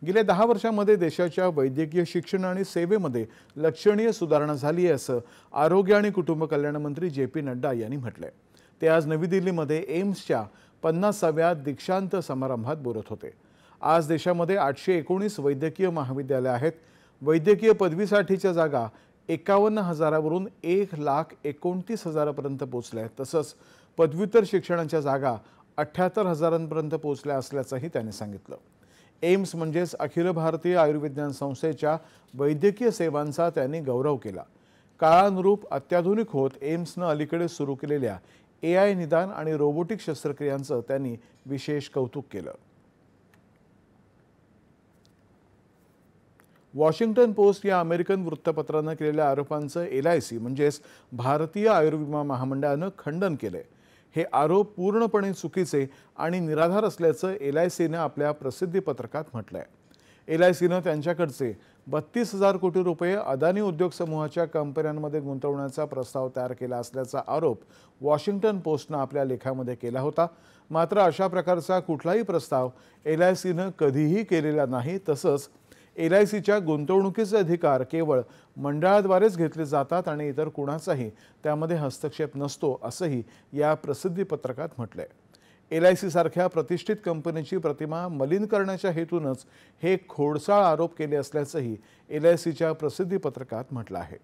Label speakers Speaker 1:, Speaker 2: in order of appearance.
Speaker 1: गेल्या 10 वर्षांमध्ये देशाच्या वैद्यकीय शिक्षण आणि सेवेमध्ये लक्षणीय सुधारणा झाली आहे असं आरोग्य आणि कुटुंब कल्याण मंत्री जे.पी. नड्डा यांनी म्हटलंय। ते आज नवी दिल्लीमध्ये एम्सच्या 50व्या दीक्षांत समारंभात बोलत होते। आज देशामध्ये 819 वैद्यकीय महाविद्यालय आहेत। वैद्यकीय पदवीसाठीच्या जागा 51,000वरून 1,29,000 पर्यंत पोहोचल्या आहेत। तसंच पदव्युत्तर शिक्षणाच्या जागा 78,000पर्यंत पोहोचल्या असल्याचंही त्यांनी सांगितलं। एम्स म्हणजेच अखिल भारतीय आयुर्विज्ञान संस्थेच्या वैद्यकीय सेवांचा त्यांनी गौरव केला। काळानुरूप अत्याधुनिक होत एम्सनं अलीकडे सुरू केलेल्या AI निदान आणि रोबोटिक शस्त्रक्रियांचं त्यांनी विशेष कौतुक केलं। वॉशिंग्टन पोस्ट या अमेरिकन वृत्तपत्रानं केलेल्या आरोपांचं LIC म्हणजेच भारतीय आयुर्विमा महामंडळानं खंडन केलंय। हे आरोप पूर्णपणे चुकीचे आणि निराधार असल्याचं LICनं आपल्या प्रसिद्धी पत्रकात म्हटलंय। LICनं त्यांच्याकडचे 32,000 कोटी रुपये अदानी उद्योग समूहाच्या कंपन्यांमध्ये गुंतवण्याचा प्रस्ताव तयार केला असल्याचा आरोप वॉशिंग्टन पोस्टनं आपल्या लेखामध्ये केला होता। मात्र अशा प्रकारचा कुठलाही प्रस्ताव LICनं कधीही केलेला नाही। तसंच LICच्या गुंतवणुकीचे अधिकार केवळ मंडळाद्वारेच घेतले जातात आणि इतर कुणाचाही त्यामध्ये हस्तक्षेप नसतो असंही या प्रसिद्धी पत्रकात म्हटलंय। LIC सारख्या प्रतिष्ठित कंपनीची प्रतिमा मलिन करण्याच्या हेतूनच हे खोडसाळ आरोप केले असल्याचंही LICच्या प्रसिद्धी पत्रकात म्हटलं आहे।